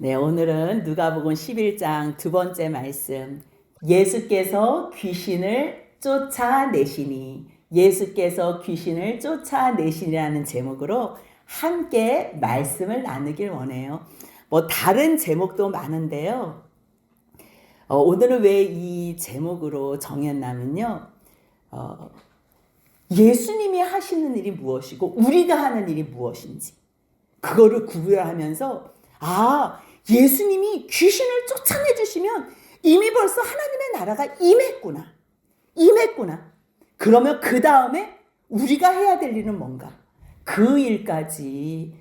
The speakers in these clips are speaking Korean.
네, 오늘은 누가복음 11장 두 번째 말씀. 예수께서 귀신을 쫓아내시니, 예수께서 귀신을 쫓아내시니라는 제목으로 함께 말씀을 나누길 원해요. 다른 제목도 많은데요. 오늘은 왜 이 제목으로 정했냐면요. 예수님이 하시는 일이 무엇이고 우리가 하는 일이 무엇인지 그거를 구별하면서 예수님이 귀신을 쫓아내주시면 이미 벌써 하나님의 나라가 임했구나. 그러면 그 다음에 우리가 해야 될 일은 뭔가? 그 일까지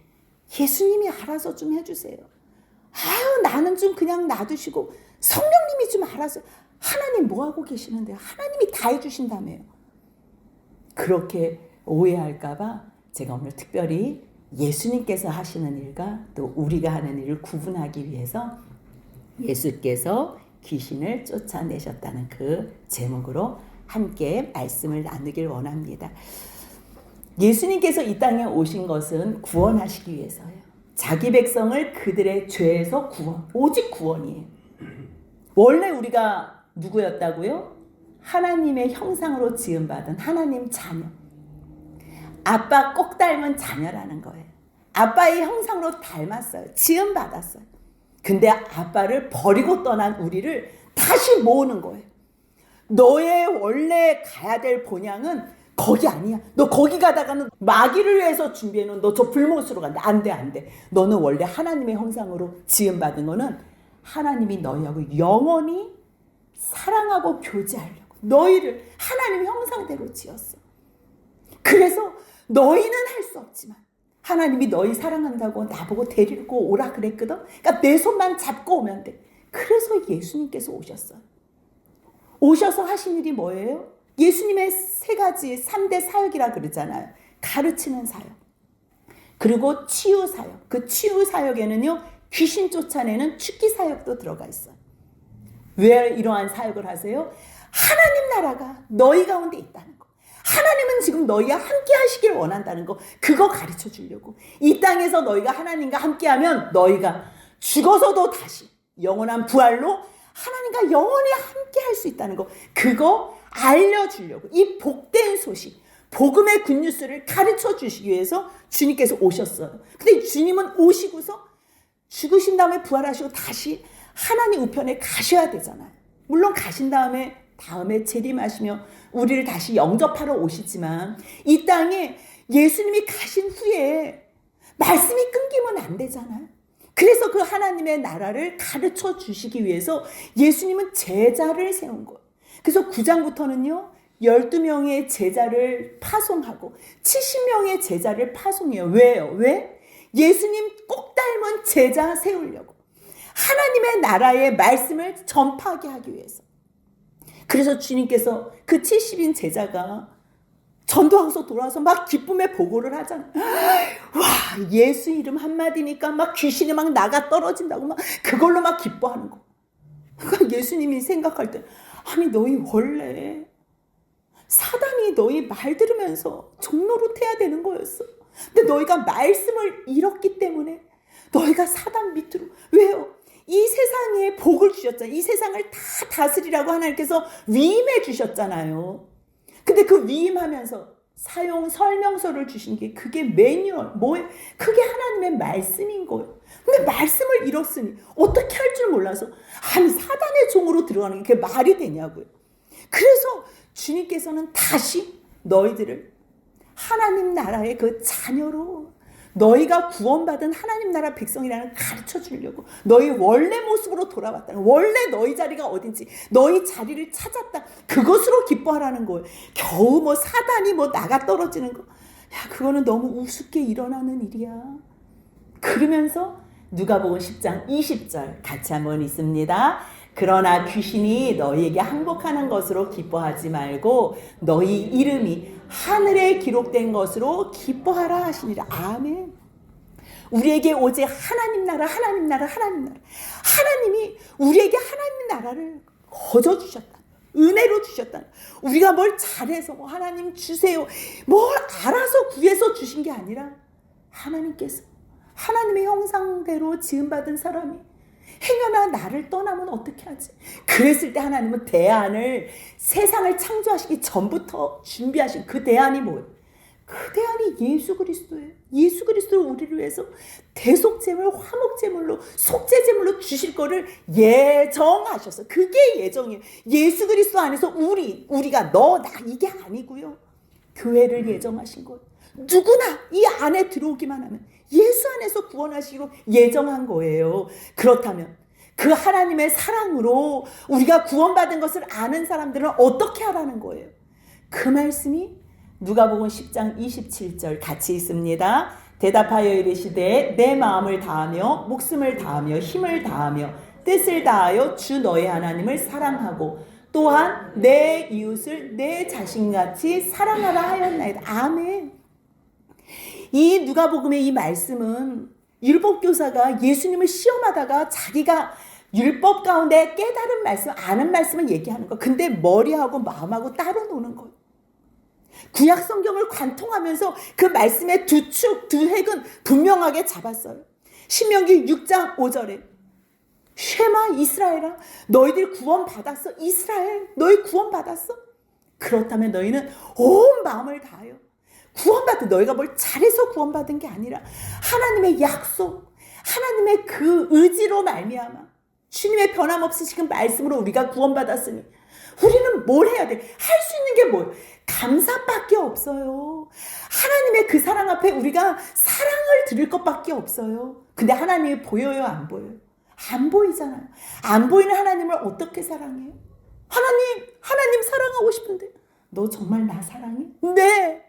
예수님이 알아서 좀 해주세요. 나는 좀 그냥 놔두시고 성령님이 좀 알아서. 하나님 뭐하고 계시는데요? 하나님이 다 해주신다며요. 그렇게 오해할까봐 제가 오늘 특별히 예수님께서 하시는 일과 또 우리가 하는 일을 구분하기 위해서 예수께서 귀신을 쫓아내셨다는 그 제목으로 함께 말씀을 나누길 원합니다. 예수님께서 이 땅에 오신 것은 구원하시기 위해서예요. 자기 백성을 그들의 죄에서 오직 구원이에요. 원래 우리가 누구였다고요? 하나님의 형상으로 지음받은 하나님 자녀. 아빠 꼭 닮은 자녀라는 거예요. 아빠의 형상으로 닮았어요. 지음받았어요. 근데 아빠를 버리고 떠난 우리를 다시 모으는 거예요. 너의 원래 가야 될 본향은 거기 아니야. 너 거기 가다가는 마귀를 위해서 준비해놓은 너 저 불못으로 간다. 안 돼. 너는 원래 하나님의 형상으로 지음받은 거는 하나님이 너희하고 영원히 사랑하고 교제하려고 너희를 하나님 형상대로 지었어. 그래서 너희는 할 수 없지만 하나님이 너희 사랑한다고 나보고 데리고 오라 그랬거든. 그러니까 내 손만 잡고 오면 돼. 그래서 예수님께서 오셨어요. 오셔서 하신 일이 뭐예요? 예수님의 3대 사역이라 그러잖아요. 가르치는 사역, 그리고 치유 사역. 그 치유 사역에는요, 귀신 쫓아내는 축기 사역도 들어가 있어요. 왜 이러한 사역을 하세요? 하나님 나라가 너희 가운데 있다는 거. 하나님은 지금 너희와 함께 하시길 원한다는 거. 그거 가르쳐 주려고. 이 땅에서 너희가 하나님과 함께하면 너희가 죽어서도 다시 영원한 부활로 하나님과 영원히 함께 할 수 있다는 거. 그거 알려주려고. 이 복된 소식, 복음의 굿뉴스를 가르쳐 주시기 위해서 주님께서 오셨어요. 근데 주님은 오시고서 죽으신 다음에 부활하시고 다시 하나님 우편에 가셔야 되잖아요. 물론 가신 다음에 재림하시며 우리를 다시 영접하러 오시지만 이 땅에 예수님이 가신 후에 말씀이 끊기면 안 되잖아요. 그래서 그 하나님의 나라를 가르쳐 주시기 위해서 예수님은 제자를 세운 거예요. 그래서 9장부터는요 12명의 제자를 파송하고 70명의 제자를 파송해요. 왜요? 왜? 예수님 꼭 닮은 제자 세우려고. 하나님의 나라의 말씀을 전파하게 하기 위해서. 그래서 주님께서 그 70인 제자가 전도하고서 돌아와서 막 기쁨의 보고를 하잖아요. 와, 예수 이름 한마디니까 막 귀신이 막 나가 떨어진다고 막 그걸로 막 기뻐하는 거. 그러니까 예수님이 생각할 때, 너희 원래 사단이 너희 말 들으면서 종노릇해야 되는 거였어. 근데 너희가 말씀을 잃었기 때문에 너희가 사단 밑으로. 왜요? 이 세상에 복을 주셨잖아요. 이 세상을 다 다스리라고 하나님께서 위임해 주셨잖아요. 근데 그 위임하면서 사용 설명서를 주신 게 그게 매뉴얼, 그게 하나님의 말씀인 거예요. 근데 말씀을 잃었으니 어떻게 할 줄 몰라서 사단의 종으로 들어가는 게 그게 말이 되냐고요. 그래서 주님께서는 다시 너희들을 하나님 나라의 그 자녀로, 너희가 구원받은 하나님 나라 백성이라는 가르쳐 주려고 너희 원래 모습으로 돌아왔다. 원래 너희 자리가 어딘지 너희 자리를 찾았다. 그것으로 기뻐하라는 거예요. 겨우 사단이 나가 떨어지는 거. 그거는 너무 우습게 일어나는 일이야. 그러면서 누가복음 10장 20절 같이 한번 읽습니다. 그러나 귀신이 너희에게 항복하는 것으로 기뻐하지 말고 너희 이름이 하늘에 기록된 것으로 기뻐하라 하시니라. 아멘. 우리에게 오직 하나님 나라. 하나님이 우리에게 하나님 나라를 거저 주셨다. 은혜로 주셨다. 우리가 뭘 잘해서 하나님 주세요, 뭘 알아서 구해서 주신 게 아니라 하나님께서 하나님의 형상대로 지음받은 사람이 행여나 나를 떠나면 어떻게 하지? 그랬을 때 하나님은 대안을, 세상을 창조하시기 전부터 준비하신 그 대안이 뭐예요? 그 대안이 예수 그리스도예요. 예수 그리스도를 우리를 위해서 대속제물, 화목제물로, 속죄제물로 주실 거를 예정하셔서, 그게 예정이에요. 예수 그리스도 안에서 우리가 너, 나 이게 아니고요. 교회를 예정하신 거예요. 누구나 이 안에 들어오기만 하면 예수 안에서 구원하시기로 예정한 거예요. 그렇다면 그 하나님의 사랑으로 우리가 구원받은 것을 아는 사람들은 어떻게 하라는 거예요? 그 말씀이 누가복음 10장 27절 같이 있습니다. 대답하여 이르시되 내 마음을 다하며 목숨을 다하며 힘을 다하며 뜻을 다하여 주 너의 하나님을 사랑하고 또한 내 이웃을 내 자신같이 사랑하라 하였나이다. 아멘. 이 누가복음의 이 말씀은 율법교사가 예수님을 시험하다가 자기가 율법 가운데 깨달은 말씀, 아는 말씀을 얘기하는 거. 근데 머리하고 마음하고 따로 노는 거예요. 구약 성경을 관통하면서 그 말씀의 두 축, 두 획은 분명하게 잡았어요. 신명기 6장 5절에 쉐마 이스라엘아, 너희들 구원받았어. 이스라엘, 너희 구원받았어. 그렇다면 너희는 온 마음을 다하여 구원받은, 너희가 뭘 잘해서 구원받은 게 아니라 하나님의 약속, 하나님의 그 의지로 말미암아 주님의 변함없으신 말씀으로 우리가 구원받았으니 우리는 뭘 해야 돼? 할 수 있는 게 뭐예요? 감사밖에 없어요. 하나님의 그 사랑 앞에 우리가 사랑을 드릴 것밖에 없어요. 근데 하나님이 보여요, 안 보여요? 안 보이잖아요. 안 보이는 하나님을 어떻게 사랑해요? 하나님 사랑하고 싶은데 너 정말 나 사랑해? 네.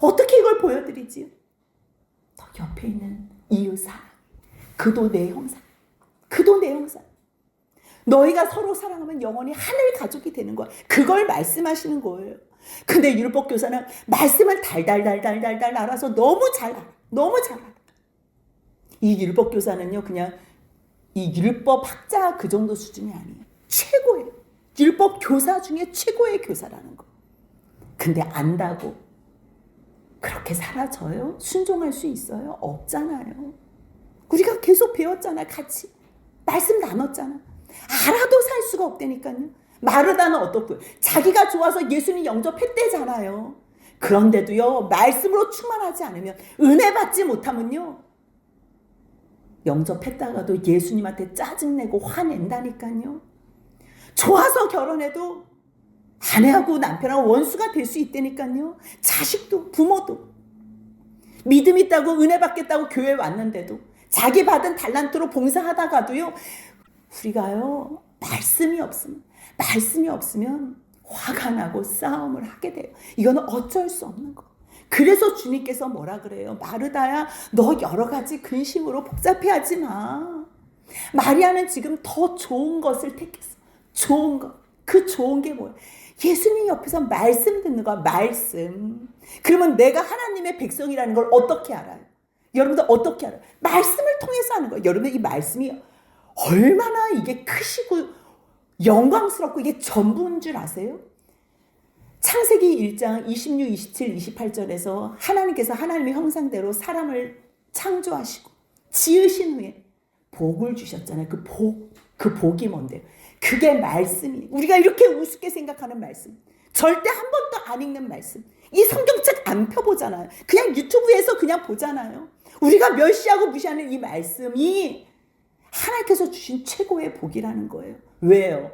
어떻게 이걸 보여드리지요? 너 옆에 있는 이웃 사랑. 그도 내 형상. 그도 내 형상. 너희가 서로 사랑하면 영원히 하늘 가족이 되는 거야. 그걸 말씀하시는 거예요. 근데 율법교사는 말씀을 달달달달달달 알아서 너무 잘 알아. 너무 잘 알아. 이 율법교사는요, 그냥 이 율법 학자 그 정도 수준이 아니에요. 최고예요. 율법교사 중에 최고의 교사라는 거. 근데 안다고 그렇게 사라져요? 순종할 수 있어요? 없잖아요. 우리가 계속 배웠잖아요. 같이 말씀 나눴잖아. 알아도 살 수가 없다니까요. 마르다는 어떻고요? 자기가 좋아서 예수님 영접했대잖아요. 그런데도요, 말씀으로 충만하지 않으면, 은혜 받지 못하면요, 영접했다가도 예수님한테 짜증내고 화낸다니까요. 좋아서 결혼해도 아내하고 남편하고 원수가 될 수 있다니까요. 자식도 부모도. 믿음 있다고 은혜 받겠다고 교회 왔는데도 자기 받은 달란트로 봉사하다가도요, 우리가요, 말씀이 없으면 화가 나고 싸움을 하게 돼요. 이거는 어쩔 수 없는 거. 그래서 주님께서 뭐라 그래요? 마르다야, 너 여러 가지 근심으로 복잡해하지 마. 마리아는 지금 더 좋은 것을 택했어. 좋은 것. 그 좋은 게 뭐야? 예수님 옆에서 말씀 듣는 거야. 말씀. 그러면 내가 하나님의 백성이라는 걸 어떻게 알아요? 여러분들 어떻게 알아요? 말씀을 통해서 하는 거예요. 여러분들 이 말씀이 얼마나 이게 크시고 영광스럽고 이게 전부인 줄 아세요? 창세기 1장 26, 27, 28절에서 하나님께서 하나님의 형상대로 사람을 창조하시고 지으신 후에 복을 주셨잖아요. 그 복이 뭔데요? 그게 말씀이에요. 우리가 이렇게 우습게 생각하는 말씀. 절대 한 번도 안 읽는 말씀. 이 성경책 안 펴보잖아요. 그냥 유튜브에서 그냥 보잖아요. 우리가 멸시하고 무시하는 이 말씀이 하나님께서 주신 최고의 복이라는 거예요. 왜요?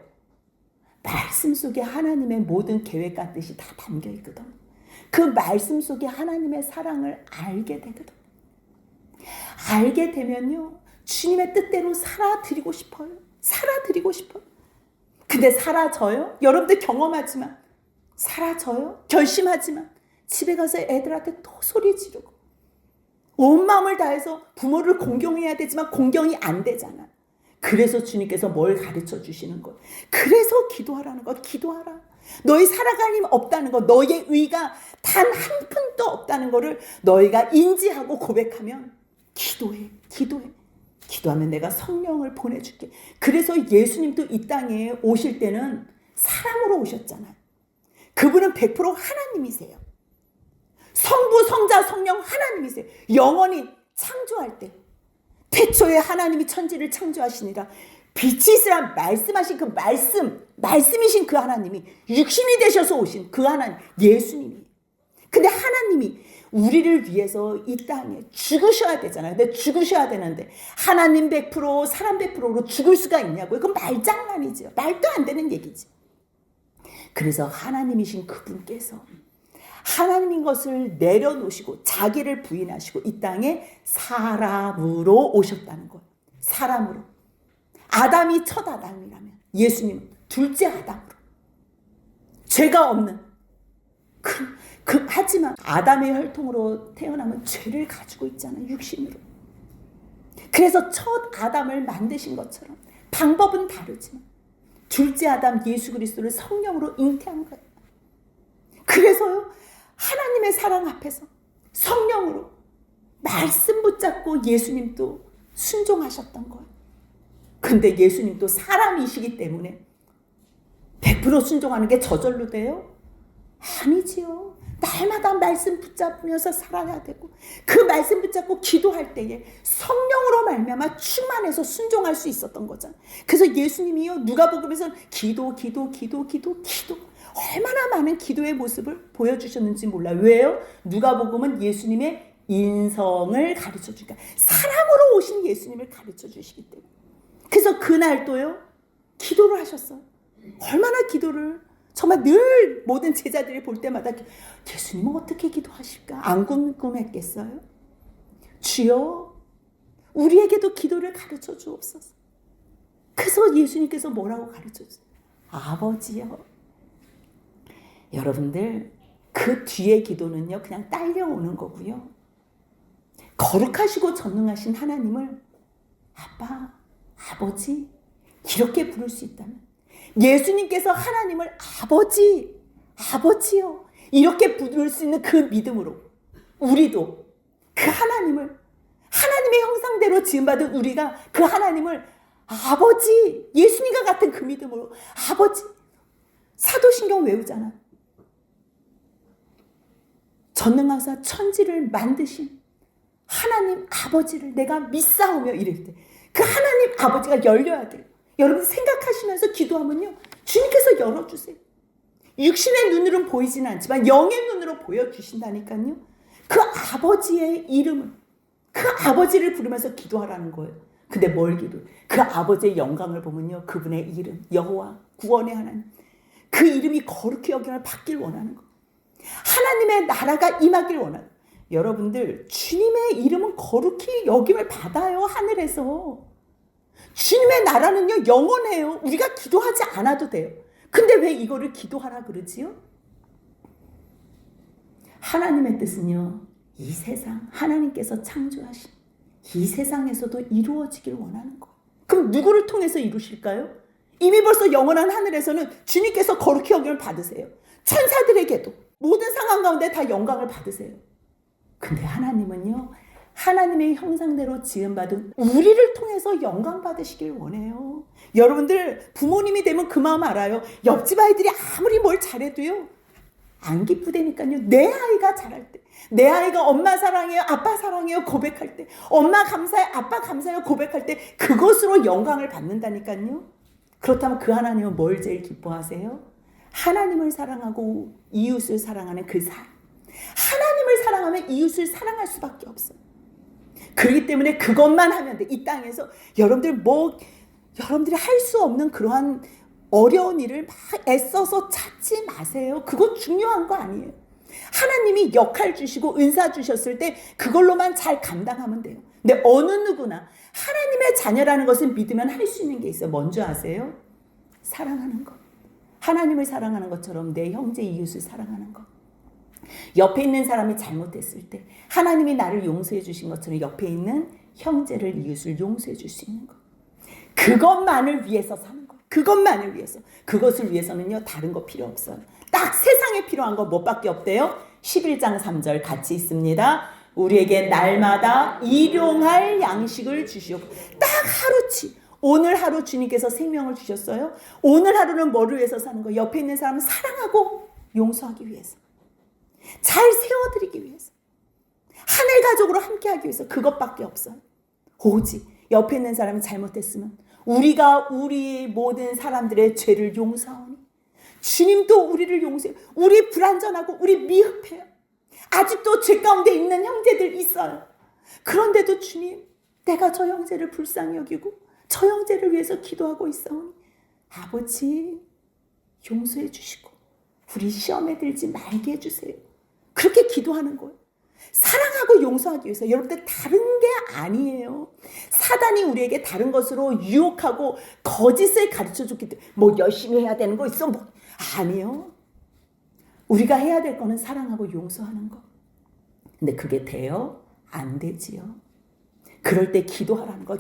말씀 속에 하나님의 모든 계획과 뜻이 다 담겨 있거든. 그 말씀 속에 하나님의 사랑을 알게 되거든. 알게 되면요, 주님의 뜻대로 살아드리고 싶어요. 살아드리고 싶어요. 근데 사라져요? 여러분들 경험하지만 사라져요? 결심하지만 집에 가서 애들한테 또 소리 지르고 온 마음을 다해서 부모를 공경해야 되지만 공경이 안 되잖아. 그래서 주님께서 뭘 가르쳐 주시는 거예요? 그래서 기도하라는 거. 기도하라. 너희 살아가림 없다는 거, 너의 의가 단 한 푼도 없다는 거를 너희가 인지하고 고백하면 기도해. 기도하면 내가 성령을 보내줄게. 그래서 예수님도 이 땅에 오실 때는 사람으로 오셨잖아요. 그분은 100% 하나님이세요. 성부, 성자, 성령 하나님이세요. 영원히 창조할 때 태초에 하나님이 천지를 창조하시니라 빛이 있으라 말씀하신 그 말씀이신 그 하나님이 육신이 되셔서 오신 그 하나님 예수님이. 근데 하나님이 우리를 위해서 이 땅에 죽으셔야 되잖아요. 근데 죽으셔야 되는데 하나님 100% 사람 100%로 죽을 수가 있냐고요? 그건 말장난이죠. 말도 안 되는 얘기지. 그래서 하나님이신 그분께서 하나님인 것을 내려놓으시고 자기를 부인하시고 이 땅에 사람으로 오셨다는 거예요. 사람으로. 아담이 첫 아담이라면 예수님은 둘째 아담으로. 죄가 없는. 하지만 아담의 혈통으로 태어나면 죄를 가지고 있잖아요. 육신으로. 그래서 첫 아담을 만드신 것처럼 방법은 다르지만 둘째 아담 예수 그리스도를 성령으로 잉태한 거예요. 그래서요. 하나님의 사랑 앞에서 성령으로 말씀 붙잡고 예수님도 순종하셨던 거예요. 근데 예수님도 사람이시기 때문에 100% 순종하는 게 저절로 돼요? 아니지요. 날마다 말씀 붙잡으면서 살아야 되고 그 말씀 붙잡고 기도할 때에 성령으로 말미암아 충만해서 순종할 수 있었던 거잖아요. 그래서 예수님이요 누가복음에서는 기도 얼마나 많은 기도의 모습을 보여주셨는지 몰라요. 왜요? 누가복음은 예수님의 인성을 가르쳐 주니까 사람으로 오신 예수님을 가르쳐 주시기 때문에. 그래서 그날도요 기도를 하셨어요. 얼마나 기도를 정말 늘 모든 제자들이 볼 때마다 예수님은 어떻게 기도하실까? 안 궁금했겠어요? 주여 우리에게도 기도를 가르쳐 주옵소서. 그래서 예수님께서 뭐라고 가르쳐 주세요? 아버지요. 여러분들 그 뒤에 기도는요 그냥 딸려오는 거고요. 거룩하시고 전능하신 하나님을 아빠, 아버지 이렇게 부를 수 있다면 예수님께서 하나님을 아버지요 이렇게 부를 수 있는 그 믿음으로 우리도 그 하나님을 하나님의 형상대로 지음받은 우리가 그 하나님을 아버지 예수님과 같은 그 믿음으로 아버지 사도신경 외우잖아. 전능하사 천지를 만드신 하나님 아버지를 내가 믿사오며 이럴 때 그 하나님 아버지가 열려야 돼요. 여러분 생각하시면서 기도하면요 주님께서 열어주세요. 육신의 눈으로는 보이지는 않지만 영의 눈으로 보여주신다니까요. 그 아버지의 이름을 그 아버지를 부르면서 기도하라는 거예요. 근데 뭘 기도해? 그 아버지의 영광을 보면요 그분의 이름 여호와 구원의 하나님 그 이름이 거룩히 여김을 받길 원하는 거예요. 하나님의 나라가 임하길 원하는 거예요. 여러분들 주님의 이름은 거룩히 여김을 받아요. 하늘에서 주님의 나라는요 영원해요. 우리가 기도하지 않아도 돼요. 근데 왜 이거를 기도하라 그러지요? 하나님의 뜻은요 이 세상 하나님께서 창조하신 이 세상에서도 이루어지길 원하는 거예요. 그럼 누구를 통해서 이루실까요? 이미 벌써 영원한 하늘에서는 주님께서 거룩히 여김을 받으세요. 천사들에게도 모든 상황 가운데 다 영광을 받으세요. 근데 하나님은요 하나님의 형상대로 지음받은 우리를 통해서 영광 받으시길 원해요. 여러분들 부모님이 되면 그 마음 알아요. 옆집 아이들이 아무리 뭘 잘해도요 안 기쁘다니까요. 내 아이가 잘할 때 내 아이가 엄마 사랑해요 아빠 사랑해요 고백할 때 엄마 감사해 아빠 감사해요 고백할 때 그것으로 영광을 받는다니까요. 그렇다면 그 하나님은 뭘 제일 기뻐하세요? 하나님을 사랑하고 이웃을 사랑하는 그 사랑. 하나님을 사랑하면 이웃을 사랑할 수밖에 없어요. 그렇기 때문에 그것만 하면 돼. 이 땅에서 여러분들이 할 수 없는 그러한 어려운 일을 막 애써서 찾지 마세요. 그거 중요한 거 아니에요. 하나님이 역할 주시고 은사 주셨을 때 그걸로만 잘 감당하면 돼요. 근데 어느 누구나 하나님의 자녀라는 것을 믿으면 할 수 있는 게 있어요. 뭔지 아세요? 사랑하는 것. 하나님을 사랑하는 것처럼 내 형제 이웃을 사랑하는 것. 옆에 있는 사람이 잘못했을 때 하나님이 나를 용서해 주신 것처럼 옆에 있는 형제를 이웃을 용서해 줄 수 있는 것. 그것만을 위해서 사는 것. 그것만을 위해서. 그것을 위해서는요 다른 거 필요 없어요. 딱 세상에 필요한 거 뭐밖에 없대요? 11장 3절 같이 있습니다. 우리에게 날마다 일용할 양식을 주시오. 딱 하루치. 오늘 하루 주님께서 생명을 주셨어요. 오늘 하루는 뭐를 위해서 사는 거예요? 옆에 있는 사람을 사랑하고 용서하기 위해서. 잘 세워드리기 위해서. 하늘 가족으로 함께하기 위해서 그것밖에 없어요. 오직 옆에 있는 사람이 잘못했으면 우리가 우리 모든 사람들의 죄를 용서하오니 주님도 우리를 용서해요. 우리 불완전하고 우리 미흡해요. 아직도 죄 가운데 있는 형제들 있어요. 그런데도 주님, 내가 저 형제를 불쌍히 여기고 저 형제를 위해서 기도하고 있사오니 아버지 용서해 주시고 우리 시험에 들지 말게 해주세요. 그렇게 기도하는 거예요. 사랑하고 용서하기 위해서. 여러분들 다른 게 아니에요. 사단이 우리에게 다른 것으로 유혹하고 거짓을 가르쳐줬기 때문에 뭐 열심히 해야 되는 거 있어? 뭐 아니요. 우리가 해야 될 거는 사랑하고 용서하는 거. 근데 그게 돼요? 안 되지요. 그럴 때 기도하라는 거.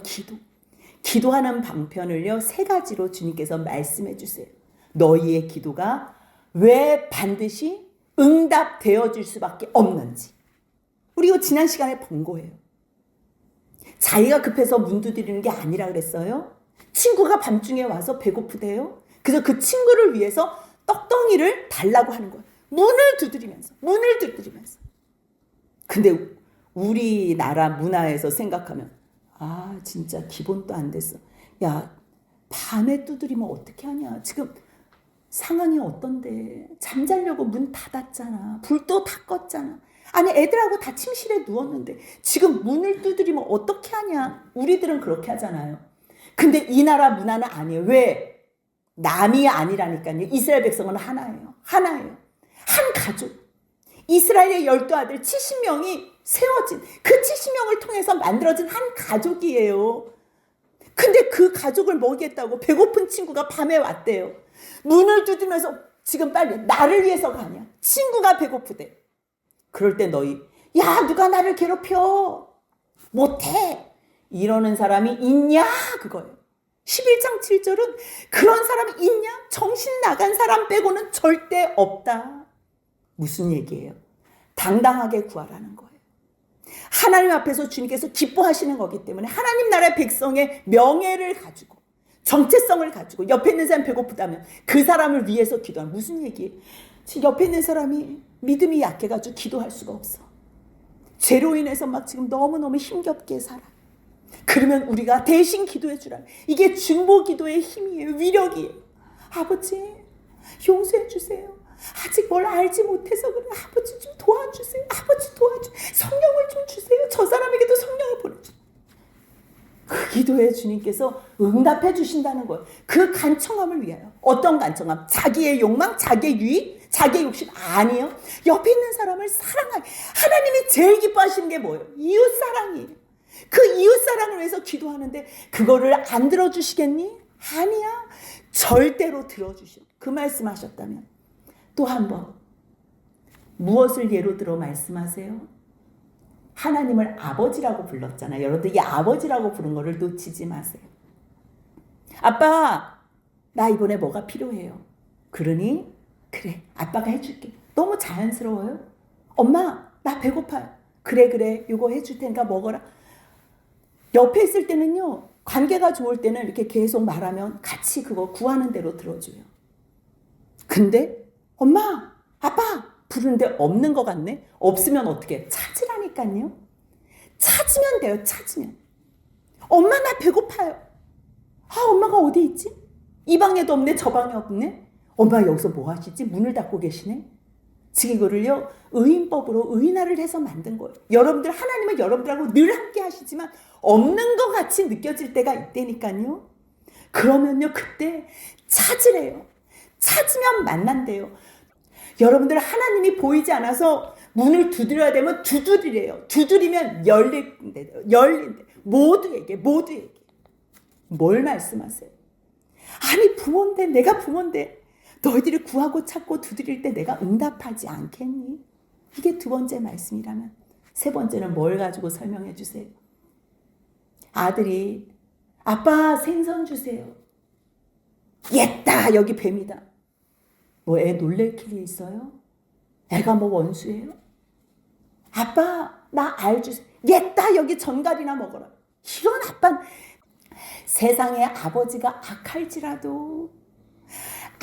기도하는 방편을요 3가지로 주님께서 말씀해 주세요. 너희의 기도가 왜 반드시 응답되어질 수밖에 없는지. 우리 이거 지난 시간에 본 거예요. 자기가 급해서 문 두드리는 게 아니라 그랬어요. 친구가 밤중에 와서 배고프대요. 그래서 그 친구를 위해서 떡덩이를 달라고 하는 거예요. 문을 두드리면서. 근데 우리나라 문화에서 생각하면 진짜 기본도 안 됐어. 야, 밤에 두드리면 어떻게 하냐. 지금 상황이 어떤데. 잠자려고 문 닫았잖아. 불도 다 껐잖아. 아니 애들하고 다 침실에 누웠는데 지금 문을 두드리면 어떻게 하냐. 우리들은 그렇게 하잖아요. 근데 이 나라 문화는 아니에요. 왜? 남이 아니라니까요. 이스라엘 백성은 하나예요. 한 가족. 이스라엘의 12아들 70명이 세워진 그 70명을 통해서 만들어진 한 가족이에요. 근데 그 가족을 먹이겠다고 배고픈 친구가 밤에 왔대요. 문을 두드리면서 지금 빨리 나를 위해서 가냐. 친구가 배고프대. 그럴 때 너희 야 누가 나를 괴롭혀. 못해. 이러는 사람이 있냐 그거예요. 11장 7절은 그런 사람이 있냐? 정신 나간 사람 빼고는 절대 없다. 무슨 얘기예요? 당당하게 구하라는 거예요. 하나님 앞에서 주님께서 기뻐하시는 거기 때문에 하나님 나라의 백성의 명예를 가지고 정체성을 가지고 옆에 있는 사람 배고프다면 그 사람을 위해서 기도하는 무슨 얘기예요? 지금 옆에 있는 사람이 믿음이 약해가지고 기도할 수가 없어. 죄로 인해서 막 지금 너무너무 힘겹게 살아. 그러면 우리가 대신 기도해 주라. 이게 중보 기도의 힘이에요. 위력이에요. 아버지 용서해 주세요. 아직 뭘 알지 못해서 그래. 아버지 좀 도와주세요. 아버지 도와주세요. 성령을 좀 주세요. 저 사람에게도 성령을 보내주세요. 그 기도에 주님께서 응답해 주신다는 거예요. 그 간청함을 위하여. 어떤 간청함? 자기의 욕망, 자기의 유익, 자기의 욕심 아니요. 옆에 있는 사람을 사랑하기. 하나님이 제일 기뻐하시는 게 뭐예요? 이웃사랑이에요. 그 이웃사랑을 위해서 기도하는데 그거를 안 들어주시겠니? 아니야. 절대로 들어주시오. 그 말씀하셨다면 또 한 번 무엇을 예로 들어 말씀하세요? 하나님을 아버지라고 불렀잖아요. 여러분들 이 아버지라고 부른 거를 놓치지 마세요. 아빠 나 이번에 뭐가 필요해요. 그러니 그래 아빠가 해줄게. 너무 자연스러워요. 엄마 나 배고파요. 그래 요거 해줄 테니까 먹어라. 옆에 있을 때는요. 관계가 좋을 때는 이렇게 계속 말하면 같이 그거 구하는 대로 들어줘요. 근데 엄마 아빠 부르는데 없는 것 같네. 없으면 어떻게 찾으라니까요. 찾으면 돼요. 찾으면. 엄마 나 배고파요. 엄마가 어디 있지? 이 방에도 없네. 저 방에 없네. 엄마 여기서 뭐 하시지? 문을 닫고 계시네. 지금 이거를요 의인법으로 의인화를 해서 만든 거예요. 여러분들 하나님은 여러분들하고 늘 함께 하시지만 없는 것 같이 느껴질 때가 있다니까요. 그러면요 그때 찾으래요. 찾으면 만난대요. 여러분들 하나님이 보이지 않아서 문을 두드려야 되면 두드리래요. 두드리면 열린대. 모두에게. 뭘 말씀하세요? 아니 부모인데 내가 부모인데 너희들이 구하고 찾고 두드릴 때 내가 응답하지 않겠니? 이게 2번째 말씀이라면 3번째는 뭘 가지고 설명해 주세요? 아들이 아빠 생선 주세요. 옛다 여기 뱀이다. 뭐 애 놀랄 길이 있어요? 애가 뭐 원수예요? 아빠 나 알 주세요. 옛다 여기 전갈이나 먹어라. 이런 아빠는 세상에 아버지가 악할지라도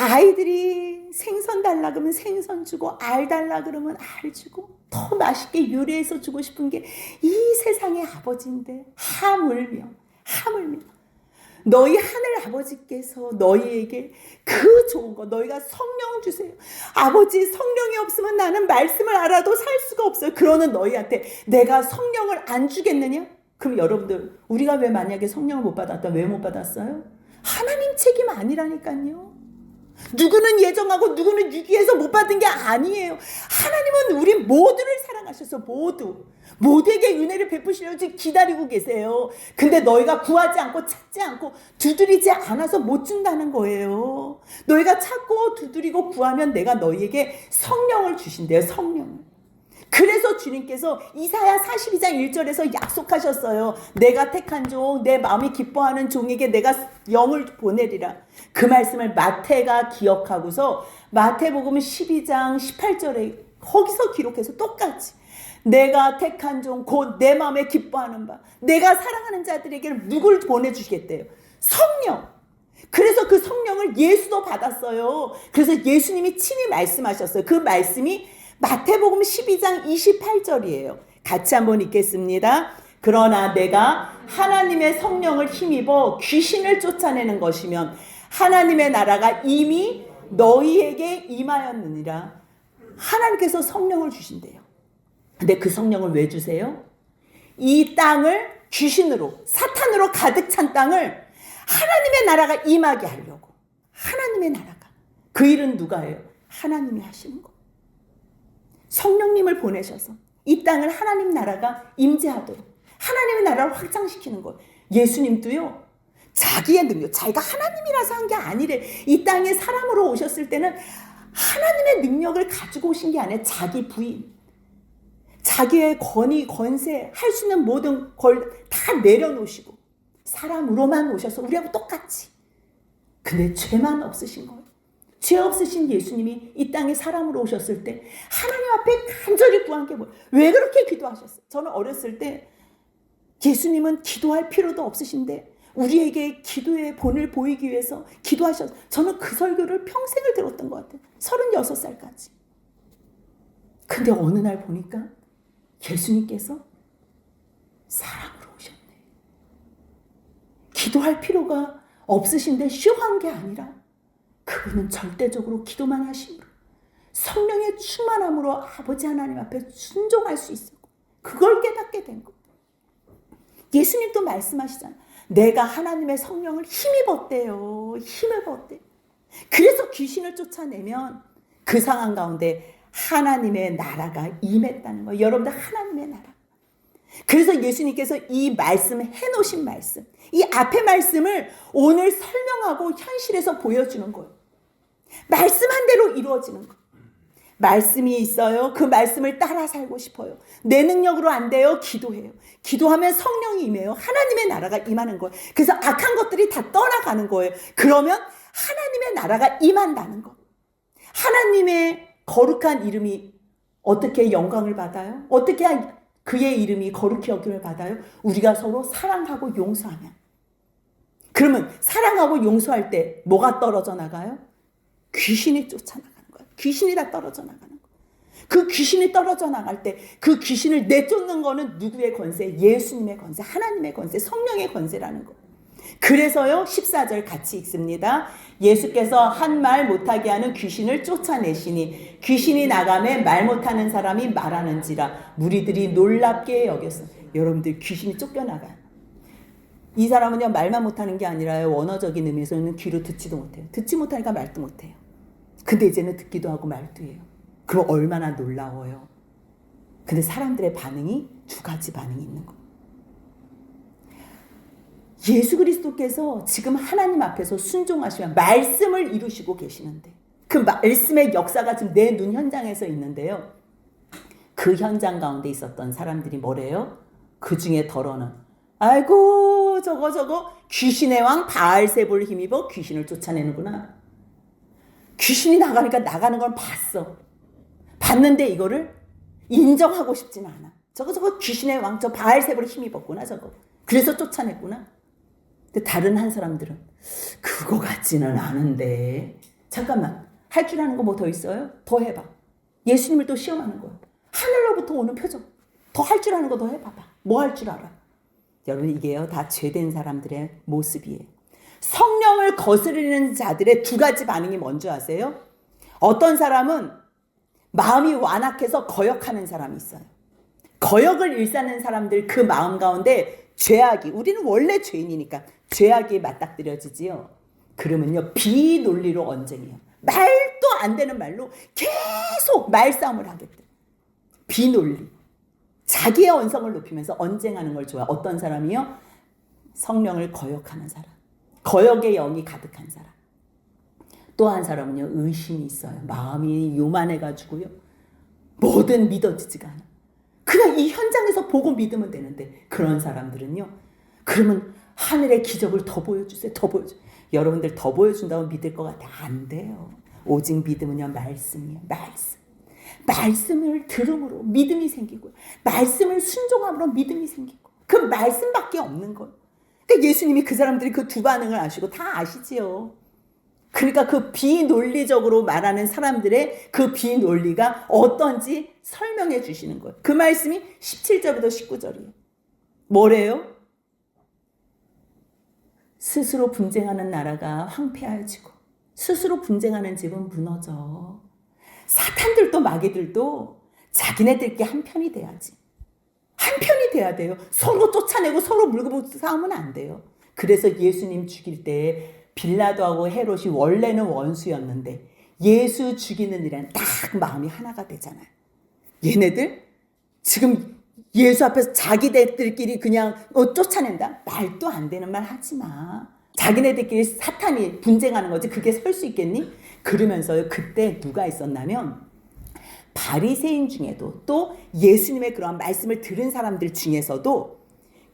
아이들이 생선 달라 그러면 생선 주고 알 달라 그러면 알 주고 더 맛있게 요리해서 주고 싶은 게 이 세상의 아버지인데 하물며 너희 하늘 아버지께서 너희에게 그 좋은 거 너희가 성령 주세요. 아버지 성령이 없으면 나는 말씀을 알아도 살 수가 없어요. 그러는 너희한테 내가 성령을 안 주겠느냐? 그럼 여러분들 우리가 왜 만약에 성령을 못 받았다 왜 못 받았어요? 하나님 책임 아니라니까요. 누구는 예정하고 누구는 유기해서 못 받은 게 아니에요. 하나님은 우리 모두를 사랑하셔서 모두에게 은혜를 베푸시려고 지금 기다리고 계세요. 근데 너희가 구하지 않고 찾지 않고 두드리지 않아서 못 준다는 거예요. 너희가 찾고 두드리고 구하면 내가 너희에게 성령을 주신대요. 성령을. 그래서 주님께서 이사야 42장 1절에서 약속하셨어요. 내가 택한 종, 내 마음이 기뻐하는 종에게 내가 영을 보내리라. 그 말씀을 마태가 기억하고서 마태복음 12장 18절에 거기서 기록해서 똑같이 내가 택한 종, 곧 내 마음에 기뻐하는 바, 내가 사랑하는 자들에게 누굴 보내주시겠대요? 성령. 그래서 그 성령을 예수도 받았어요. 그래서 예수님이 친히 말씀하셨어요. 그 말씀이 마태복음 12장 28절이에요. 같이 한번 읽겠습니다. 그러나 내가 하나님의 성령을 힘입어 귀신을 쫓아내는 것이면 하나님의 나라가 이미 너희에게 임하였느니라. 하나님께서 성령을 주신대요. 근데 그 성령을 왜 주세요? 이 땅을 귀신으로 사탄으로 가득 찬 땅을 하나님의 나라가 임하게 하려고. 하나님의 나라가. 그 일은 누가 해요? 하나님이 하시는 거. 성령님을 보내셔서 이 땅을 하나님 나라가 임재하도록 하나님의 나라를 확장시키는 거예요. 예수님도요. 자기의 능력, 자기가 하나님이라서 한 게 아니래. 이 땅에 사람으로 오셨을 때는 하나님의 능력을 가지고 오신 게 아니라 자기 부인, 자기의 권위, 권세, 할 수 있는 모든 걸 다 내려놓으시고 사람으로만 오셔서 우리하고 똑같이. 근데 죄만 없으신 거예요. 죄 없으신 예수님이 이 땅에 사람으로 오셨을 때 하나님 앞에 간절히 구한 게 뭐예요? 왜 그렇게 기도하셨어요? 저는 어렸을 때 예수님은 기도할 필요도 없으신데 우리에게 기도의 본을 보이기 위해서 기도하셨어요. 저는 그 설교를 평생을 들었던 것 같아요. 36살까지. 근데 어느 날 보니까 예수님께서 사람으로 오셨네. 기도할 필요가 없으신데 쇼한 게 아니라 그분은 절대적으로 기도만 하심으로 성령의 충만함으로 아버지 하나님 앞에 순종할 수 있었고 그걸 깨닫게 된 거예요. 예수님도 말씀하시잖아요. 내가 하나님의 성령을 힘입었대요. 힘입었대요. 그래서 귀신을 쫓아내면 그 상황 가운데 하나님의 나라가 임했다는 거예요. 여러분들 하나님의 나라. 그래서 예수님께서 이 말씀 해놓으신 말씀, 이 앞의 말씀을 오늘 설명하고 현실에서 보여주는 거예요. 말씀한 대로 이루어지는 거. 말씀이 있어요. 그 말씀을 따라 살고 싶어요. 내 능력으로 안 돼요. 기도해요. 기도하면 성령이 임해요. 하나님의 나라가 임하는 거예요. 그래서 악한 것들이 다 떠나가는 거예요. 그러면 하나님의 나라가 임한다는 거. 하나님의 거룩한 이름이 어떻게 영광을 받아요? 어떻게 그의 이름이 거룩히 여김을 받아요? 우리가 서로 사랑하고 용서하면. 그러면 사랑하고 용서할 때 뭐가 떨어져 나가요? 귀신이 쫓아나가는 거예요. 귀신이 다 떨어져 나가는 거예요. 그 귀신이 떨어져 나갈 때 그 귀신을 내쫓는 거는 누구의 권세? 예수님의 권세, 하나님의 권세, 성령의 권세라는 거예요. 그래서요 14절 같이 읽습니다. 예수께서 한 말 못하게 하는 귀신을 쫓아내시니 귀신이 나가매 말 못하는 사람이 말하는지라 무리들이 놀랍게 여겼어. 여러분들 귀신이 쫓겨나가요. 이 사람은요 말만 못하는 게 아니라요 원어적인 의미에서는 귀로 듣지도 못해요. 듣지 못하니까 말도 못해요. 근데 이제는 듣기도 하고 말도 해요. 그럼 얼마나 놀라워요. 근데 사람들의 반응이 두 가지 반응이 있는 거예요. 예수 그리스도께서 지금 하나님 앞에서 순종하시면 말씀을 이루시고 계시는데 그 말씀의 역사가 지금 내 눈 현장에서 있는데요. 그 현장 가운데 있었던 사람들이 뭐래요? 그 중에 덜어는 아이고 저거 귀신의 왕 바알세불을 힘입어 귀신을 쫓아내는구나. 귀신이 나가니까 나가는 걸 봤어. 봤는데 이거를 인정하고 싶진 않아. 저거 귀신의 왕 저 바알세불을 힘입었구나 저거. 그래서 쫓아냈구나. 근데 다른 한 사람들은 그거 같지는 않은데. 잠깐만, 할 줄 아는 거 뭐 더 있어요? 더 해봐. 예수님을 또 시험하는 거예요. 하늘로부터 오는 표정. 더 할 줄 아는 거 더 해봐봐. 뭐 할 줄 알아? 여러분, 이게요, 다 죄된 사람들의 모습이에요. 성령을 거스르는 자들의 두 가지 반응이 뭔지 아세요? 어떤 사람은 마음이 완악해서 거역하는 사람이 있어요. 거역을 일삼는 사람들, 그 마음 가운데 죄악이, 우리는 원래 죄인이니까 죄악이 맞닥뜨려지지요. 그러면요, 비논리로 언쟁이에요. 말도 안 되는 말로 계속 말싸움을 하겠대. 비논리. 자기의 언성을 높이면서 언쟁하는 걸 좋아해. 어떤 사람이요? 성령을 거역하는 사람. 거역의 영이 가득한 사람. 또 한 사람은요, 의심이 있어요. 마음이 요만해가지고요, 뭐든 믿어지지가 않아. 그냥 이 현장에서 보고 믿으면 되는데, 그런 사람들은요, 그러면 하늘의 기적을 더 보여주세요. 더 보여주세요. 여러분들 더 보여준다고 믿을 것 같아? 안 돼요. 오직 믿음은요, 말씀이에요. 말씀. 말씀을 들음으로 믿음이 생기고, 말씀을 순종함으로 믿음이 생기고, 그 말씀밖에 없는 거예요. 그러니까 예수님이 그 사람들이 그 두 반응을 아시고 다 아시지요. 그러니까 그 비논리적으로 말하는 사람들의 그 비논리가 어떤지 설명해 주시는 거예요. 그 말씀이 17절부터 19절이에요. 뭐래요? 스스로 분쟁하는 나라가 황폐해지고 스스로 분쟁하는 집은 무너져. 사탄들도 마귀들도 자기네들끼리 한편이 돼야지. 한편이 돼야 돼요. 서로 쫓아내고 서로 물고 싸우면 안 돼요. 그래서 예수님 죽일 때 빌라도하고 헤롯이 원래는 원수였는데 예수 죽이는 일에는 딱 마음이 하나가 되잖아요. 얘네들 지금 예수 앞에서 자기네들끼리 그냥 쫓아낸다? 말도 안 되는 말 하지 마. 자기네들끼리 사탄이 분쟁하는 거지 그게 설 수 있겠니? 그러면서요, 그때 누가 있었냐면 바리새인 중에도 또 예수님의 그런 말씀을 들은 사람들 중에서도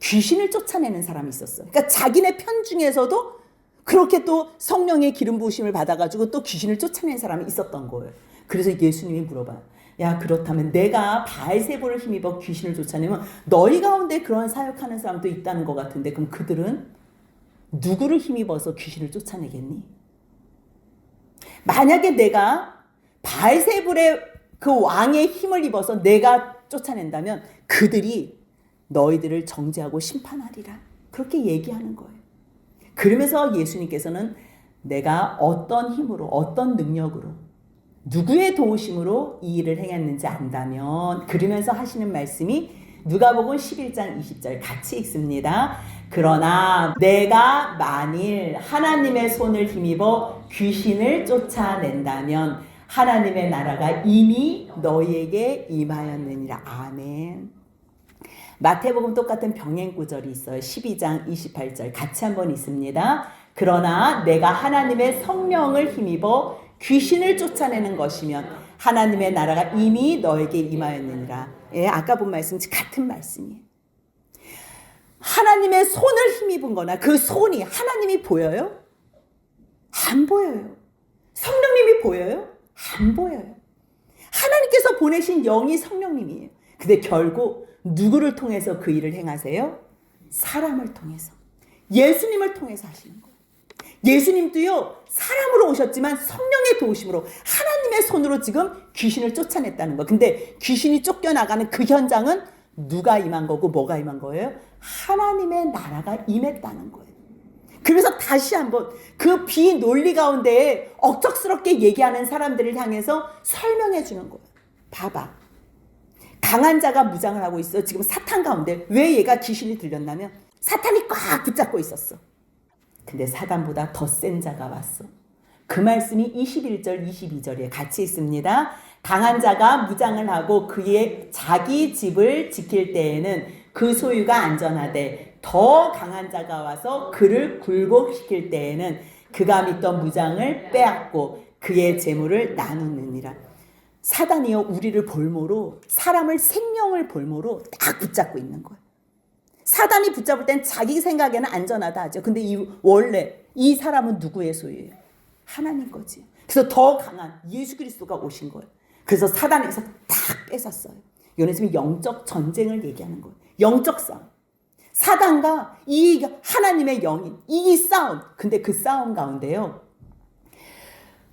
귀신을 쫓아내는 사람이 있었어요. 그러니까 자기네 편 중에서도 그렇게 또 성령의 기름 부으심을 받아가지고 또 귀신을 쫓아내는 사람이 있었던 거예요. 그래서 예수님이 물어봐요. 야, 그렇다면 내가 바알세불을 힘입어 귀신을 쫓아내면 너희 가운데 그런 사역하는 사람도 있다는 것 같은데 그럼 그들은 누구를 힘입어서 귀신을 쫓아내겠니? 만약에 내가 바알세불의 그 왕의 힘을 입어서 내가 쫓아낸다면 그들이 너희들을 정죄하고 심판하리라. 그렇게 얘기하는 거예요. 그러면서 예수님께서는 내가 어떤 힘으로 어떤 능력으로 누구의 도우심으로 이 일을 행했는지 안다면 그러면서 하시는 말씀이 누가복음 11장 20절 같이 읽습니다. 그러나 내가 만일 하나님의 손을 힘입어 귀신을 쫓아낸다면 하나님의 나라가 이미 너희에게 임하였느니라. 아멘. 마태복음 똑같은 병행 구절이 있어요. 12장 28절 같이 한번 있습니다. 그러나 내가 하나님의 성령을 힘입어 귀신을 쫓아내는 것이면 하나님의 나라가 이미 너에게 임하였느니라. 예, 아까 본 말씀 같은 말씀이에요. 하나님의 손을 힘입은 거나 그 손이 하나님이 보여요? 안 보여요. 성령님이 보여요? 안 보여요. 하나님께서 보내신 영이 성령님이에요. 근데 결국 누구를 통해서 그 일을 행하세요? 사람을 통해서. 예수님을 통해서 하시는 거예요. 예수님도요, 사람으로 오셨지만 성령의 도우심으로 하나님의 손으로 지금 귀신을 쫓아냈다는 거예요. 근데 귀신이 쫓겨나가는 그 현장은 누가 임한 거고 뭐가 임한 거예요? 하나님의 나라가 임했다는 거예요. 그래서 다시 한번 그 비논리 가운데에 억척스럽게 얘기하는 사람들을 향해서 설명해 주는 거예요. 봐봐. 강한 자가 무장을 하고 있어. 지금 사탄 가운데. 왜 얘가 귀신이 들렸냐면 사탄이 꽉 붙잡고 있었어. 근데 사탄보다 더 센 자가 왔어. 그 말씀이 21절 22절에 같이 있습니다. 강한 자가 무장을 하고 그의 자기 집을 지킬 때에는 그 소유가 안전하되 더 강한 자가 와서 그를 굴복시킬 때에는 그가 믿던 무장을 빼앗고 그의 재물을 나누느니라. 사단이요, 우리를 볼모로, 사람을 생명을 볼모로 딱 붙잡고 있는 거예요. 사단이 붙잡을 땐 자기 생각에는 안전하다 하죠. 근데 원래 이 사람은 누구의 소유예요? 하나님 거지. 그래서 더 강한 예수 그리스도가 오신 거예요. 그래서 사단에서 딱 뺏었어요. 이거는 지금 영적 전쟁을 얘기하는 거예요. 영적 싸움. 사단과 이 하나님의 영인, 이 싸움. 근데 그 싸움 가운데요,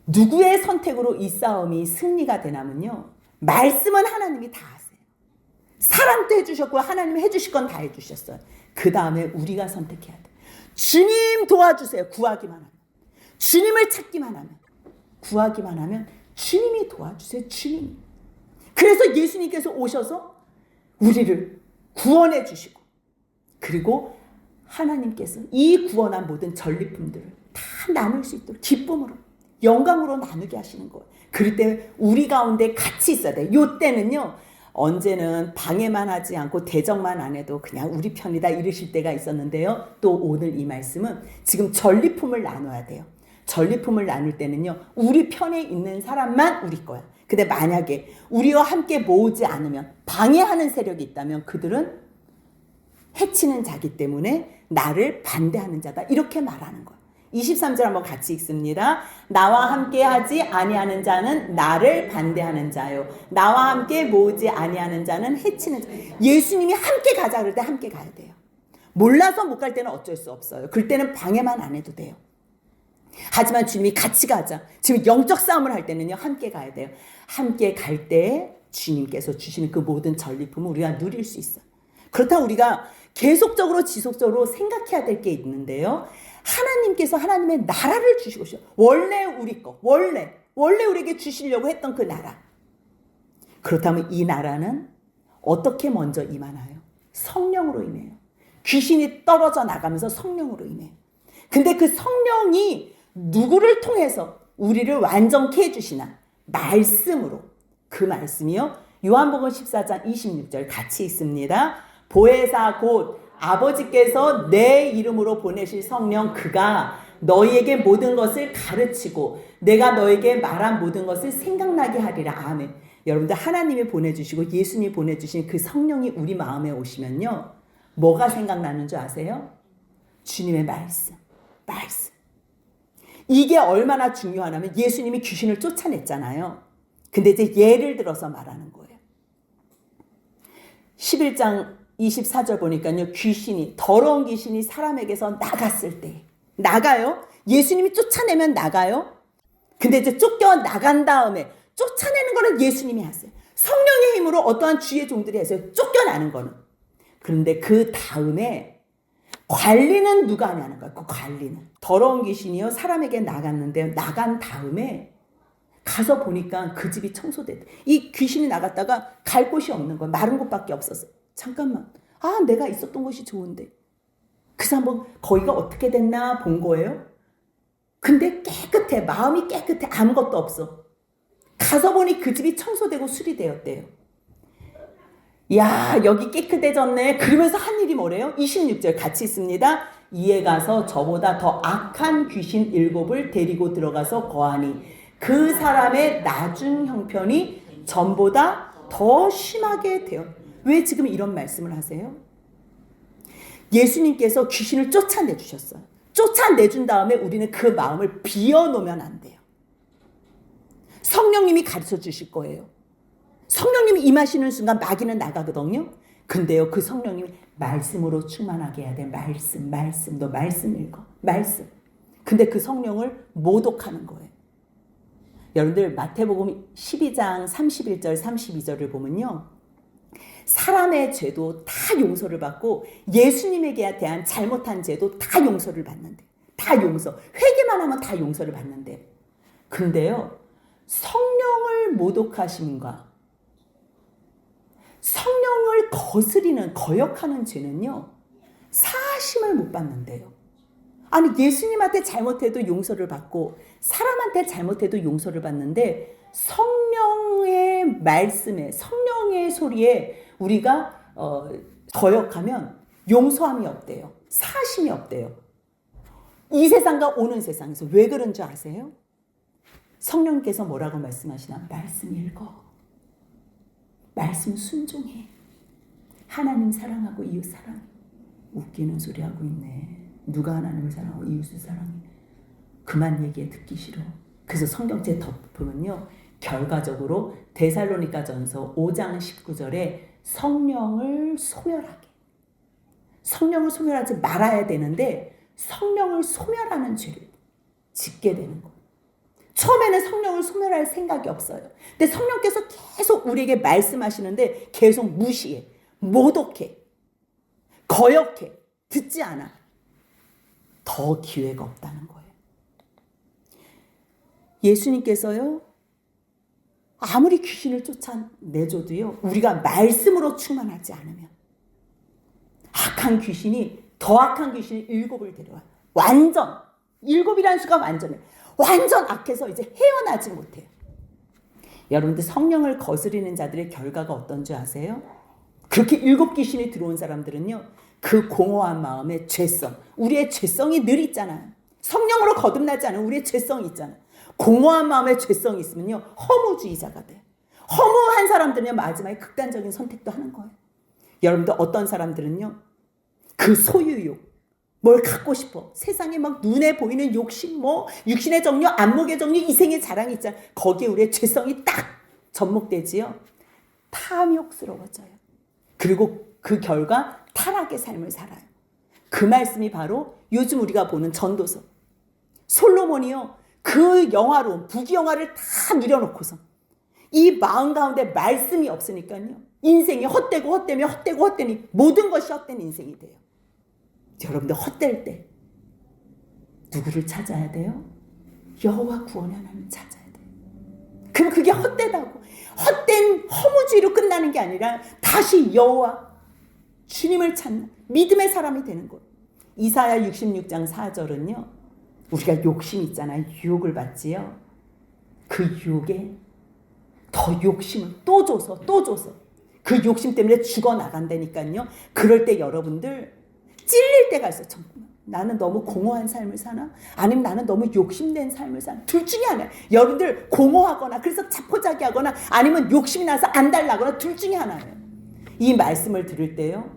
누구의 선택으로 이 싸움이 승리가 되냐면요. 말씀은 하나님이 다 하세요. 사랑도 해주셨고 하나님이 해주실 건 다 해주셨어요. 그 다음에 우리가 선택해야 돼. 주님 도와주세요. 구하기만 하면. 주님을 찾기만 하면. 구하기만 하면 주님이 도와주세요. 주님이. 그래서 예수님께서 오셔서 우리를 구원해 주시고 그리고 하나님께서 이 구원한 모든 전리품들을 다 나눌 수 있도록 기쁨으로 영광으로 나누게 하시는 거예요. 그럴 때 우리 가운데 같이 있어야 돼요. 이때는요. 언제는 방해만 하지 않고 대적만 안 해도 그냥 우리 편이다 이러실 때가 있었는데요. 또 오늘 이 말씀은 지금 전리품을 나눠야 돼요. 전리품을 나눌 때는요. 우리 편에 있는 사람만 우리 거야. 근데 만약에 우리와 함께 모으지 않으면 방해하는 세력이 있다면 그들은 해치는 자기 때문에 나를 반대하는 자다. 이렇게 말하는 거야. 23절 한번 같이 읽습니다. 나와 함께 하지 아니하는 자는 나를 반대하는 자요. 나와 함께 모으지 아니하는 자는 해치는 자. 예수님이 함께 가자 그럴 때 함께 가야 돼요. 몰라서 못 갈 때는 어쩔 수 없어요. 그럴 때는 방해만 안 해도 돼요. 하지만 주님이 같이 가자. 지금 영적 싸움을 할 때는요. 함께 가야 돼요. 함께 갈 때 주님께서 주시는 그 모든 전리품을 우리가 누릴 수 있어요. 그렇다면 우리가 계속적으로 지속적으로 생각해야 될 게 있는데요. 하나님께서 하나님의 나라를 주시고 싶어요. 원래 우리 거. 원래 우리에게 주시려고 했던 그 나라. 그렇다면 이 나라는 어떻게 먼저 임하나요? 성령으로 임해요. 귀신이 떨어져 나가면서 성령으로 임해요. 근데 그 성령이 누구를 통해서 우리를 완전케 해주시나? 말씀으로. 그 말씀이요. 요한복음 14장 26절 같이 읽습니다. 보혜사 곧 아버지께서 내 이름으로 보내실 성령 그가 너희에게 모든 것을 가르치고 내가 너에게 말한 모든 것을 생각나게 하리라. 아멘. 여러분들 하나님이 보내주시고 예수님이 보내주신 그 성령이 우리 마음에 오시면요. 뭐가 생각나는 줄 아세요? 주님의 말씀. 이게 얼마나 중요하냐면 예수님이 귀신을 쫓아냈잖아요. 근데 이제 예를 들어서 말하는 거예요. 11장 24절 보니까요. 더러운 귀신이 사람에게서 나갔을 때 나가요. 예수님이 쫓아내면 나가요. 근데 이제 쫓겨나간 다음에 쫓아내는 거는 예수님이 하세요. 성령의 힘으로 어떠한 주의 종들이 하세요. 쫓겨나는 거는. 그런데 그 다음에 관리는 누가 하냐는 거예요. 그 관리는. 더러운 귀신이요. 사람에게 나갔는데 나간 다음에 가서 보니까 그 집이 청소됐대. 이 귀신이 나갔다가 갈 곳이 없는 거예요. 마른 곳밖에 없었어요. 잠깐만. 내가 있었던 곳이 좋은데. 그래서 한번 거기가 어떻게 됐나 본 거예요. 근데 깨끗해. 마음이 깨끗해. 아무것도 없어. 가서 보니 그 집이 청소되고 수리되었대요. 야, 여기 깨끗해졌네. 그러면서 한 일이 뭐래요? 26절 같이 있습니다. 이에 가서 저보다 더 악한 귀신 7을 데리고 들어가서 거하니 그 사람의 나중 형편이 전보다 더 심하게 되어. 왜 지금 이런 말씀을 하세요? 예수님께서 귀신을 쫓아내 주셨어요. 쫓아내준 다음에 우리는 그 마음을 비워놓으면 안 돼요. 성령님이 가르쳐 주실 거예요. 성령님이 임하시는 순간 마귀는 나가거든요. 근데요, 그 성령님이 말씀으로 충만하게 해야 돼. 말씀. 너 말씀 읽어. 말씀. 근데 그 성령을 모독하는 거예요. 여러분들 마태복음 12장 31절 32절을 보면요. 사람의 죄도 다 용서를 받고 예수님에게 대한 잘못한 죄도 다 용서를 받는데. 다 용서. 회개만 하면 다 용서를 받는데. 근데요. 성령을 모독하심과 성령을 거스리는 거역하는 죄는요. 사하심을 못 받는데요. 아니 예수님한테 잘못해도 용서를 받고 사람한테 잘못해도 용서를 받는데 성령의 말씀에 성령의 소리에 우리가 거역하면 용서함이 없대요. 사하심이 없대요. 이 세상과 오는 세상에서 왜 그런 줄 아세요? 성령께서 뭐라고 말씀하시나? 말씀 읽어. 말씀 순종해. 하나님 사랑하고 이웃 사랑해. 웃기는 소리 하고 있네. 누가 하나님을 사랑하고 이웃을 사랑해. 그만 얘기해. 듣기 싫어. 그래서 성경책 덮으면요. 결과적으로 데살로니가전서 5장 19절에 성령을 소멸하게. 성령을 소멸하지 말아야 되는데 성령을 소멸하는 죄를 짓게 되는 거예요. 처음에는 성령을 소멸할 생각이 없어요. 근데 성령께서 계속 우리에게 말씀하시는데 계속 무시해, 모독해, 거역해, 듣지 않아. 더 기회가 없다는 거예요. 예수님께서요, 아무리 귀신을 쫓아내줘도요, 우리가 말씀으로 충만하지 않으면 악한 귀신이, 더 악한 귀신이 7을 데려와요. 완전, 7이라는 수가 완전 악해서 이제 헤어나지 못해요. 여러분들, 성령을 거스리는 자들의 결과가 어떤 줄 아세요? 그렇게 7 귀신이 들어온 사람들은요, 그 공허한 마음의 죄성, 우리의 죄성이 늘 있잖아요. 성령으로 거듭나지 않은 우리의 죄성이 있잖아요. 공허한 마음의 죄성이 있으면요, 허무주의자가 돼요. 허무한 사람들은요, 마지막에 극단적인 선택도 하는 거예요. 여러분들, 어떤 사람들은요, 그 소유욕, 뭘 갖고 싶어, 세상에 막 눈에 보이는 욕심, 뭐 육신의 정욕, 안목의 정욕, 이생의 자랑이 있잖아요. 거기에 우리의 죄성이 딱 접목되지요. 탐욕스러워져요. 그리고 그 결과 타락의 삶을 살아요. 그 말씀이 바로 요즘 우리가 보는 전도서. 솔로몬이요, 그 영화로운 부귀영화를 다 누려놓고서 이 마음 가운데 말씀이 없으니까요, 인생이 헛되니 모든 것이 헛된 인생이 돼요. 여러분들, 헛될 때 누구를 찾아야 돼요? 여호와 구원의 하나님을 찾아야 돼요. 그럼 그게 헛되다고, 헛된 허무주의로 끝나는 게 아니라 다시 여호와 주님을 찾는 믿음의 사람이 되는 거예요. 이사야 66장 4절은요, 우리가 욕심 있잖아요. 유혹을 받지요. 그 유혹에 더 욕심을 또 줘서 그 욕심 때문에 죽어나간다니까요. 그럴 때 여러분들 찔릴 때가 있어요. 나는 너무 공허한 삶을 사나? 아니면 나는 너무 욕심낸 삶을 사나? 둘 중에 하나예요. 여러분들, 공허하거나 그래서 자포자기하거나 아니면 욕심이 나서 안달나거나 둘 중에 하나예요. 이 말씀을 들을 때요,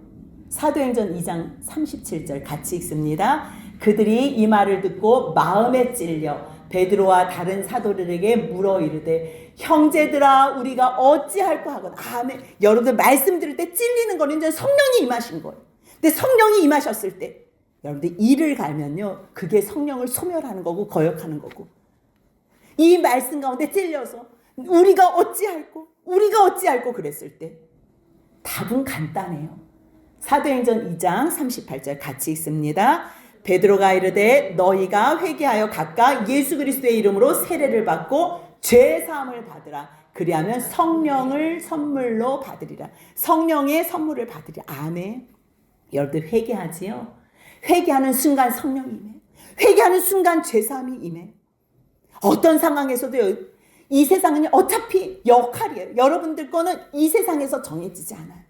사도행전 2장 37절 같이 읽습니다. 그들이 이 말을 듣고 마음에 찔려 베드로와 다른 사도들에게 물어 이르되 형제들아 우리가 어찌할까 하거나. 아멘. 여러분들, 말씀 들을 때 찔리는 거는 이제 성령이 임하신 거예요. 근데 성령이 임하셨을 때 여러분들, 이를 갈면요, 그게 성령을 소멸하는 거고 거역하는 거고, 이 말씀 가운데 찔려서 우리가 어찌할꼬 그랬을 때 답은 간단해요. 사도행전 2장 38절 같이 읽습니다. 베드로가 이르되 너희가 회개하여 각각 예수 그리스도의 이름으로 세례를 받고 죄 사함을 받으라. 그리하면 성령을 선물로 받으리라. 성령의 선물을 받으리라. 아멘. 여러분들, 회개하지요? 회개하는 순간 성령이 임해. 회개하는 순간 죄 사함이 임해. 어떤 상황에서도 이 세상은 어차피 역할이에요. 여러분들 거는 이 세상에서 정해지지 않아요.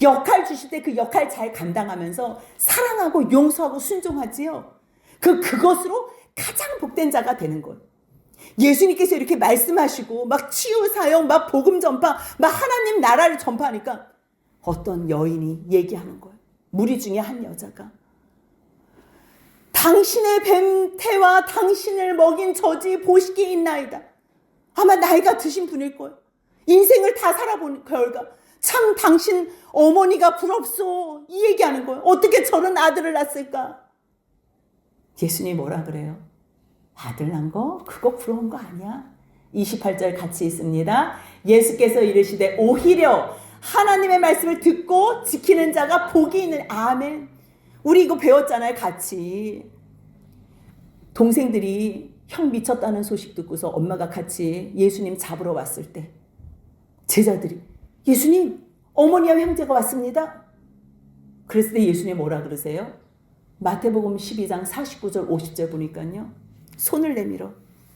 역할 주실 때 그 역할 잘 감당하면서 사랑하고 용서하고 순종하지요. 그것으로 가장 복된 자가 되는 거예요. 예수님께서 이렇게 말씀하시고 막 치유 사역, 막 복음 전파, 막 하나님 나라를 전파하니까 어떤 여인이 얘기하는 거예요. 무리 중에 한 여자가 당신의 뱀태와 당신을 먹인 젖이 보시기에 있나이다. 아마 나이가 드신 분일 거예요. 인생을 다 살아본 결과 참 당신 어머니가 부럽소, 이 얘기하는 거예요. 어떻게 저런 아들을 낳았을까? 예수님이 뭐라 그래요? 아들 낳은 거? 그거 부러운 거 아니야. 28절 같이 있습니다. 예수께서 이르시되 오히려 하나님의 말씀을 듣고 지키는 자가 복이 있는. 아멘. 우리 이거 배웠잖아요, 같이. 동생들이 형 미쳤다는 소식 듣고서 엄마가 같이 예수님 잡으러 왔을 때 제자들이 예수님, 어머니와 형제가 왔습니다. 그랬을 때 예수님 뭐라 그러세요? 마태복음 12장 49절 50절 보니까요, 손을 내밀어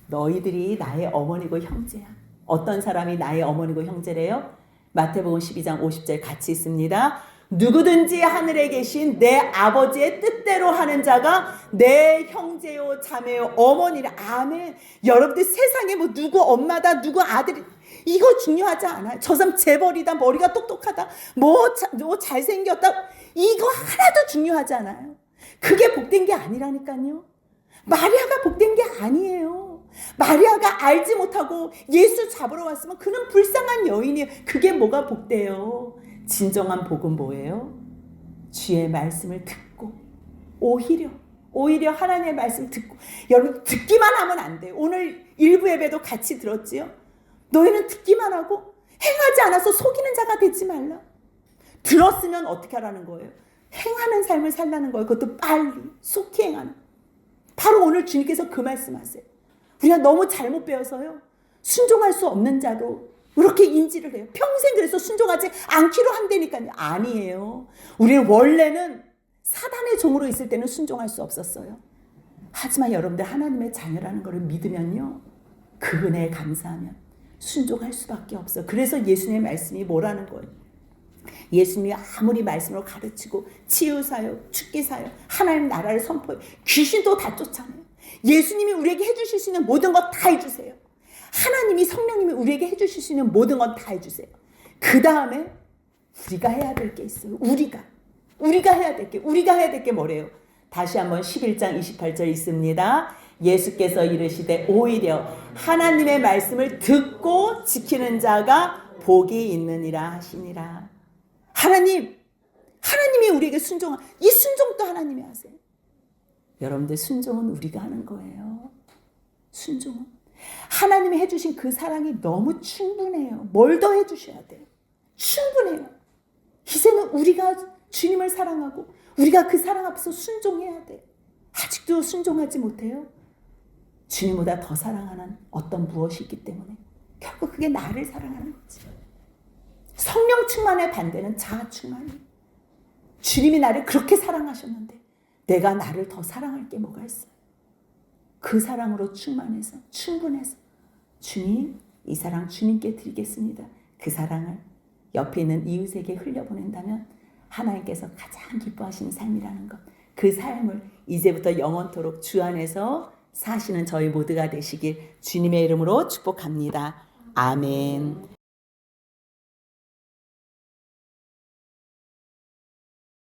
너희들이 나의 어머니고 형제야. 어떤 사람이 나의 어머니고 형제래요? 마태복음 12장 50절 같이 있습니다. 누구든지 하늘에 계신 내 아버지의 뜻대로 하는 자가 내 형제요 자매요 어머니라. 아멘. 여러분들, 세상에 뭐 누구 엄마다 누구 아들이 이거 중요하지 않아요. 저 사람 재벌이다, 머리가 똑똑하다, 뭐 잘생겼다, 이거 하나도 중요하지 않아요. 그게 복된 게 아니라니까요. 마리아가 복된 게 아니에요. 마리아가 알지 못하고 예수 잡으러 왔으면 그는 불쌍한 여인이에요. 그게 뭐가 복돼요? 진정한 복은 뭐예요? 주의 말씀을 듣고 오히려 오히려 하나님의 말씀 듣고, 여러분 듣기만 하면 안 돼요. 오늘 일부 예배도 같이 들었지요. 너희는 듣기만 하고 행하지 않아서 속이는 자가 되지 말라. 들었으면 어떻게 하라는 거예요? 행하는 삶을 살라는 거예요. 그것도 빨리 속히 행하는. 바로 오늘 주님께서 그 말씀하세요. 우리가 너무 잘못 배워서요, 순종할 수 없는 자로 그렇게 인지를 해요. 평생 그래서 순종하지 않기로 한다니까요. 아니에요. 우리는 원래는 사단의 종으로 있을 때는 순종할 수 없었어요. 하지만 여러분들 하나님의 자녀라는 것을 믿으면요, 그 은혜에 감사하면 순종할 수밖에 없어요. 그래서 예수님의 말씀이 뭐라는 거예요? 예수님이 아무리 말씀으로 가르치고 치유사역, 축기사역, 하나님 나라를 선포해요. 귀신도 다 쫓아내요. 예수님이 우리에게 해주실 수 있는 모든 것 다 해주세요. 하나님이, 성령님이 우리에게 해주실 수 있는 모든 것 다 해주세요. 그 다음에 우리가 해야 될 게 있어요. 우리가 해야 될 게 뭐래요? 다시 한번 11장 28절 있습니다. 예수께서 이르시되 오히려 하나님의 말씀을 듣고 지키는 자가 복이 있느니라 하시니라. 하나님이 우리에게 순종한 이 순종도 하나님이 하세요. 여러분들 순종은 우리가 하는 거예요. 순종은 하나님이 해주신 그 사랑이 너무 충분해요. 뭘 더 해주셔야 돼요? 충분해요. 이제는 우리가 주님을 사랑하고 우리가 그 사랑 앞에서 순종해야 돼. 아직도 순종하지 못해요? 주님보다 더 사랑하는 어떤 무엇이 있기 때문에 결국 그게 나를 사랑하는 거지. 성령 충만의 반대는 자아 충만이에요. 주님이 나를 그렇게 사랑하셨는데 내가 나를 더 사랑할 게 뭐가 있어요? 그 사랑으로 충만해서, 충분해서 주님, 이 사랑 주님께 드리겠습니다. 그 사랑을 옆에 있는 이웃에게 흘려보낸다면 하나님께서 가장 기뻐하시는 삶이라는 것, 그 삶을 이제부터 영원토록 주 안에서 사시는 저희 모두가 되시길 주님의 이름으로 축복합니다. 아멘.